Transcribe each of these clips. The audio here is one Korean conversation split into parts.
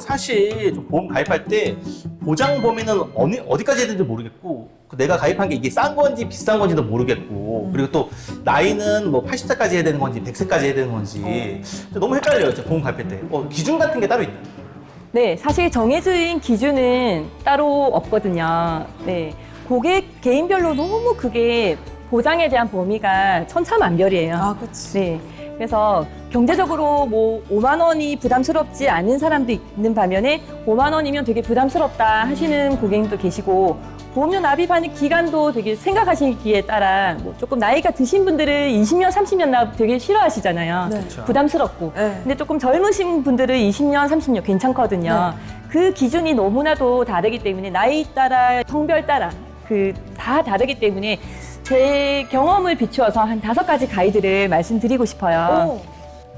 사실 좀 보험 가입할 때 보장 범위는 어디까지 해야 되는지 모르겠고 내가 가입한 게 이게 싼 건지 비싼 건지도 모르겠고 그리고 또 나이는 뭐 80세까지 해야 되는 건지 100세까지 해야 되는 건지 너무 헷갈려요. 보험 가입할 때. 기준 같은 게 따로 있나요? 네, 사실 정해진 기준은 따로 없거든요. 네, 고객 개인별로 너무 그게 보장에 대한 범위가 천차만별이에요. 아, 그치. 네, 그래서 경제적으로 뭐 5만 원이 부담스럽지 않은 사람도 있는 반면에 5만 원이면 되게 부담스럽다 하시는 고객님도 계시고 보험료 납입하는 기간도 되게 생각하시기에 따라 뭐 조금 나이가 드신 분들은 20년, 30년 납 되게 싫어하시잖아요. 네. 그렇죠. 부담스럽고. 네. 근데 조금 젊으신 분들은 20년, 30년 괜찮거든요. 그 기준이 너무나도 다르기 때문에 나이 따라, 성별 따라 다 다르기 때문에 제 경험을 비추어서 한 5가지 가이드를 말씀드리고 싶어요.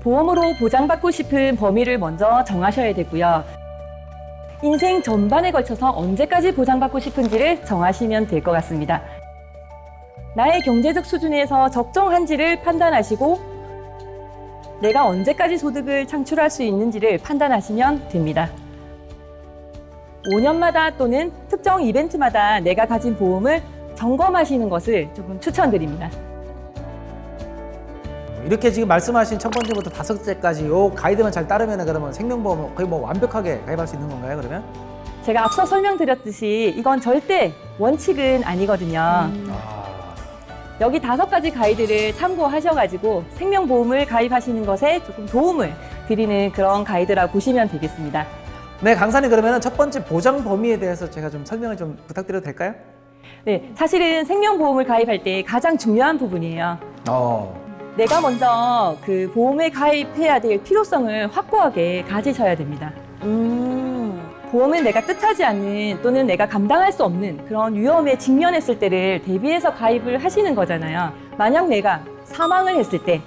보험으로 보장받고 싶은 범위를 먼저 정하셔야 되고요. 인생 전반에 걸쳐서 언제까지 보장받고 싶은지를 정하시면 될 것 같습니다. 나의 경제적 수준에서 적정한지를 판단하시고 내가 언제까지 소득을 창출할 수 있는지를 판단하시면 됩니다. 5년마다 또는 특정 이벤트마다 내가 가진 보험을 점검하시는 것을 조금 추천드립니다. 이렇게 지금 말씀하신 첫 번째부터 5째까지 요 가이드만 잘 따르면 그러면 생명보험 거의 뭐 완벽하게 가입할 수 있는 건가요, 그러면? 제가 앞서 설명드렸듯이 이건 절대 원칙은 아니거든요. 여기 5가지 가이드를 참고하셔가지고 생명보험을 가입하시는 것에 조금 도움을 드리는 그런 가이드라고 보시면 되겠습니다. 네, 강사님 그러면 첫 번째 보장 범위에 대해서 제가 좀 설명을 좀 부탁드려도 될까요? 네, 사실은 생명보험을 가입할 때 가장 중요한 부분이에요. 내가 먼저 그 보험에 가입해야 될 필요성을 확고하게 가지셔야 됩니다. 보험은 내가 뜻하지 않는 또는 내가 감당할 수 없는 그런 위험에 직면했을 때를 대비해서 가입을 하시는 거잖아요. 만약 내가 사망을 했을 때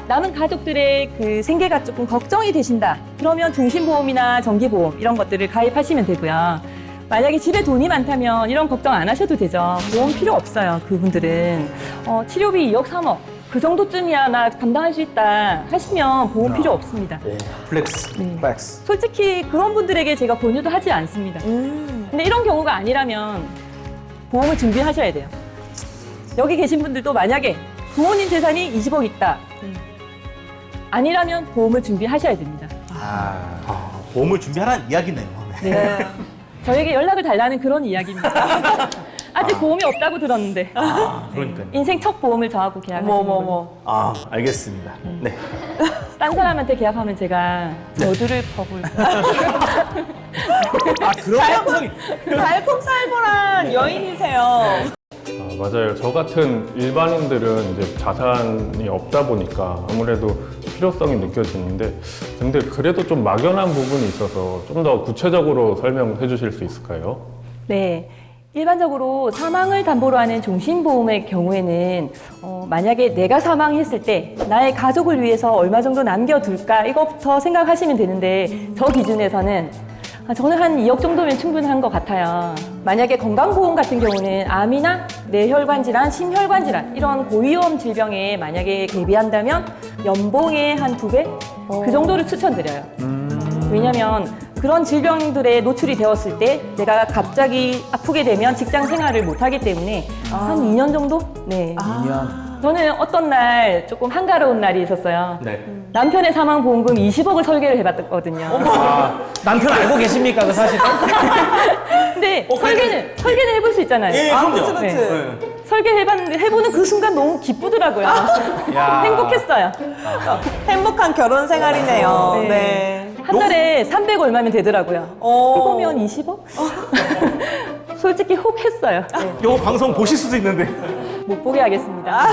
남은 가족들의 그 생계가 조금 걱정이 되신다. 그러면 종신보험이나 정기보험 이런 것들을 가입하시면 되고요. 만약에 집에 돈이 많다면 이런 걱정 안 하셔도 되죠. 보험 필요 없어요. 그분들은 치료비 2억, 3억 그 정도쯤이야 나 감당할 수 있다 하시면 보험 필요 없습니다. 플렉스. 플렉스. 솔직히 그런 분들에게 제가 권유도 하지 않습니다. 근데 이런 경우가 아니라면 보험을 준비하셔야 돼요. 여기 계신 분들도 만약에 부모님 재산이 20억 있다. 아니라면 보험을 준비하셔야 됩니다. 보험을 준비하라는 이야기네요. 네. 저에게 연락을 달라는 그런 이야기입니다. 아직 보험이 없다고 들었는데. 그러니까요. 인생 첫 보험을 저하고 계약하시는 분. 알겠습니다. 네. 딴 사람한테 계약하면 제가 저주를 퍼부을 그런 감성이. 달콤살벌한 여인이세요. 맞아요. 저 같은 일반인들은 이제 자산이 없다 보니까 아무래도 필요성이 느껴지는데, 근데 그래도 좀 막연한 부분이 있어서 좀 더 구체적으로 설명해 주실 수 있을까요? 네. 일반적으로 사망을 담보로 하는 종신보험의 경우에는 만약에 내가 사망했을 때 나의 가족을 위해서 얼마 정도 남겨둘까 이것부터 생각하시면 되는데 저 기준에서는 저는 한 2억 정도면 충분한 것 같아요. 만약에 건강보험 같은 경우는 암이나 뇌혈관 질환, 심혈관 질환 이런 고위험 질병에 만약에 대비한다면 연봉의 한 2배? 그 정도를 추천드려요. 왜냐면 그런 질병들에 노출이 되었을 때 내가 갑자기 아프게 되면 직장 생활을 못하기 때문에 한 2년 정도? 네. 2년. 저는 어떤 날 조금 한가로운 날이 있었어요. 네. 남편의 사망보험금 20억을 설계를 해봤거든요. 남편 알고 계십니까, 그 사실? 근데 설계는 해볼 수 있잖아요. 예, 그럼요. 그치. 설계해봤는데 해보는 그 순간 너무 기쁘더라고요. 행복했어요. 행복한 결혼 생활이네요. 네. 네. 한 달에 300 얼마면 되더라고요. 해보면 20억? 솔직히 혹 했어요. 네. 요거 방송 보실 수도 있는데. 못 보게 하겠습니다.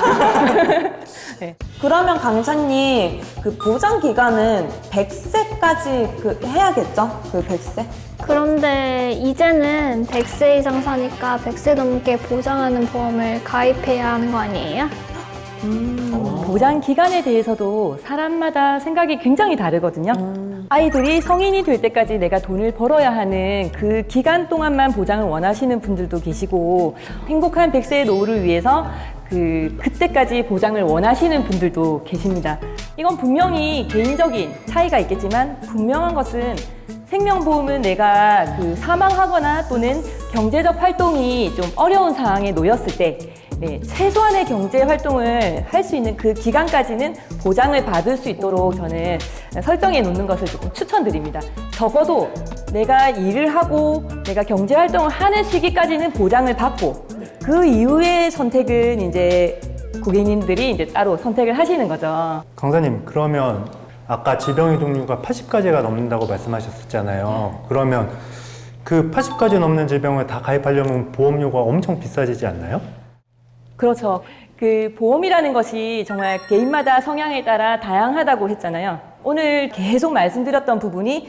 네. 그러면 강사님, 그 보장 기간은 100세까지 해야겠죠? 그 100세? 그런데 이제는 100세 이상 사니까 100세 넘게 보장하는 보험을 가입해야 하는 거 아니에요? 보장 기간에 대해서도 사람마다 생각이 굉장히 다르거든요. 아이들이 성인이 될 때까지 내가 돈을 벌어야 하는 그 기간 동안만 보장을 원하시는 분들도 계시고 행복한 100세의 노후를 위해서 그때까지 보장을 원하시는 분들도 계십니다. 이건 분명히 개인적인 차이가 있겠지만 분명한 것은 생명보험은 내가 그 사망하거나 또는 경제적 활동이 좀 어려운 상황에 놓였을 때 네, 최소한의 경제 활동을 할 수 있는 그 기간까지는 보장을 받을 수 있도록 저는 설정해 놓는 것을 조금 추천드립니다. 적어도 내가 일을 하고 내가 경제 활동을 하는 시기까지는 보장을 받고 그 이후의 선택은 이제 고객님들이 이제 따로 선택을 하시는 거죠. 강사님, 그러면 아까 질병의 종류가 80가지가 넘는다고 말씀하셨었잖아요. 그러면 그 80가지 넘는 질병을 다 가입하려면 보험료가 엄청 비싸지지 않나요? 그렇죠. 그 보험이라는 것이 정말 개인마다 성향에 따라 다양하다고 했잖아요. 오늘 계속 말씀드렸던 부분이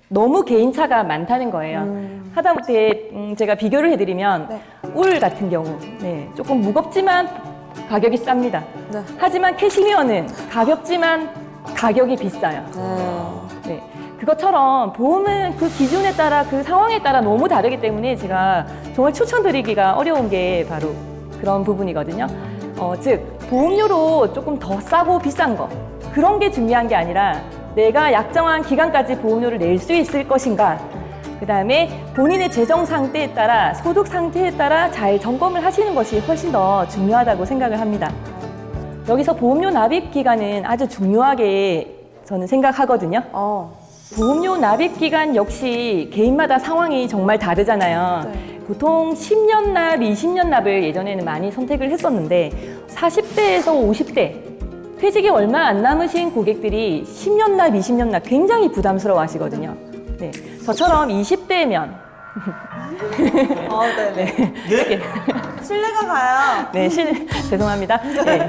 너무 개인차가 많다는 거예요. 하다못해 제가 비교를 해드리면 네. 울 같은 경우 네, 조금 무겁지만 가격이 쌉니다. 네. 하지만 캐시미어는 가볍지만 가격이 비싸요. 네. 그것처럼 보험은 그 기준에 따라 그 상황에 따라 너무 다르기 때문에 제가 정말 추천드리기가 어려운 게 바로 그런 부분이거든요. 즉 보험료로 조금 더 싸고 비싼 거 그런 게 중요한 게 아니라 내가 약정한 기간까지 보험료를 낼 수 있을 것인가, 그 다음에 본인의 재정 상태에 따라 소득 상태에 따라 잘 점검을 하시는 것이 훨씬 더 중요하다고 생각을 합니다. 여기서 보험료 납입 기간은 아주 중요하게 저는 생각하거든요. 보험료 납입 기간 역시 개인마다 상황이 정말 다르잖아요. 네. 보통 10년 납, 20년 납을 예전에는 많이 선택을 했었는데 40대에서 50대 퇴직이 얼마 안 남으신 고객들이 10년 납, 20년 납 굉장히 부담스러워 하시거든요. 네. 저처럼 20대면 네네. 이렇게 신뢰가 가요. 네, 죄송합니다. 네.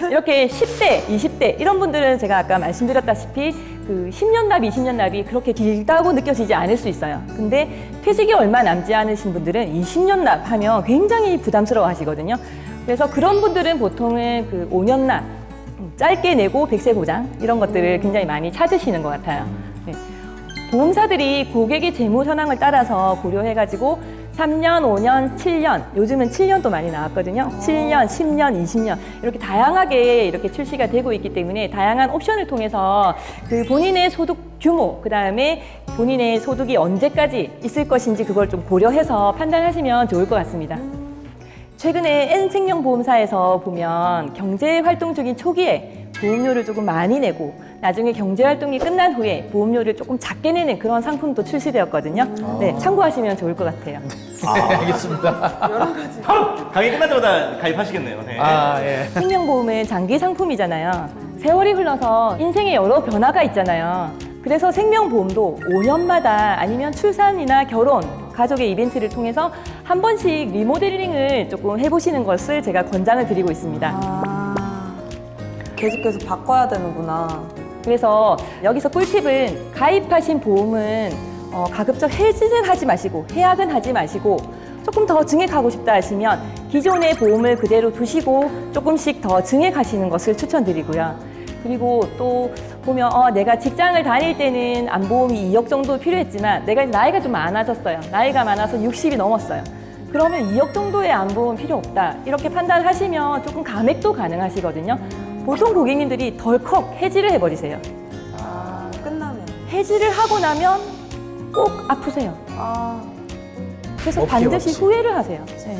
이렇게 10대, 20대 이런 분들은 제가 아까 말씀드렸다시피 그 10년 납, 20년 납이 그렇게 길다고 느껴지지 않을 수 있어요. 근데 퇴직이 얼마 남지 않으신 분들은 20년 납 하면 굉장히 부담스러워 하시거든요. 그래서 그런 분들은 보통은 그 5년 납, 짧게 내고 100세 보장 이런 것들을 굉장히 많이 찾으시는 것 같아요. 네. 보험사들이 고객의 재무 현황을 따라서 고려해가지고 3년, 5년, 7년, 요즘은 7년도 많이 나왔거든요. 7년, 10년, 20년 이렇게 다양하게 이렇게 출시가 되고 있기 때문에 다양한 옵션을 통해서 그 본인의 소득 규모, 그 다음에 본인의 소득이 언제까지 있을 것인지 그걸 좀 고려해서 판단하시면 좋을 것 같습니다. 최근에 N생명보험사에서 보면 경제활동 중인 초기에 보험료를 조금 많이 내고 나중에 경제활동이 끝난 후에 보험료를 조금 작게 내는 그런 상품도 출시되었거든요. 네, 참고하시면 좋을 것 같아요. 알겠습니다. 강의 끝나자마자 가입하시겠네요. 네. 예. 생명보험은 장기 상품이잖아요. 세월이 흘러서 인생에 여러 변화가 있잖아요. 그래서 생명보험도 5년마다 아니면 출산이나 결혼, 가족의 이벤트를 통해서 한 번씩 리모델링을 조금 해보시는 것을 제가 권장을 드리고 있습니다. 계속해서 바꿔야 되는구나. 그래서 여기서 꿀팁은 가입하신 보험은 가급적 해지는 하지 마시고 해약은 하지 마시고 조금 더 증액하고 싶다 하시면 기존의 보험을 그대로 두시고 조금씩 더 증액하시는 것을 추천드리고요. 그리고 또 보면 내가 직장을 다닐 때는 안보험이 2억 정도 필요했지만 내가 나이가 좀 많아졌어요. 나이가 많아서 60이 넘었어요. 그러면 2억 정도의 안보험 필요 없다. 이렇게 판단하시면 조금 감액도 가능하시거든요. 보통 고객님들이 덜컥 해지를 해버리세요. 끝나면. 해지를 하고 나면 꼭 아프세요. 그래서 없지, 반드시 없지. 후회를 하세요. 네.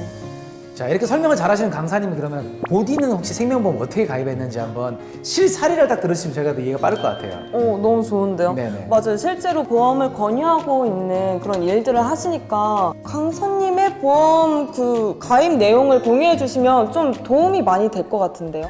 자, 이렇게 설명을 잘하시는 강사님이 그러면 본인은 혹시 생명보험 어떻게 가입했는지 한번 실사례를 딱 들으시면 제가 더 이해가 빠를 것 같아요. 너무 좋은데요? 네네. 맞아요. 실제로 보험을 권유하고 있는 그런 일들을 하시니까 강사님의 보험 그 가입 내용을 공유해 주시면 좀 도움이 많이 될 것 같은데요?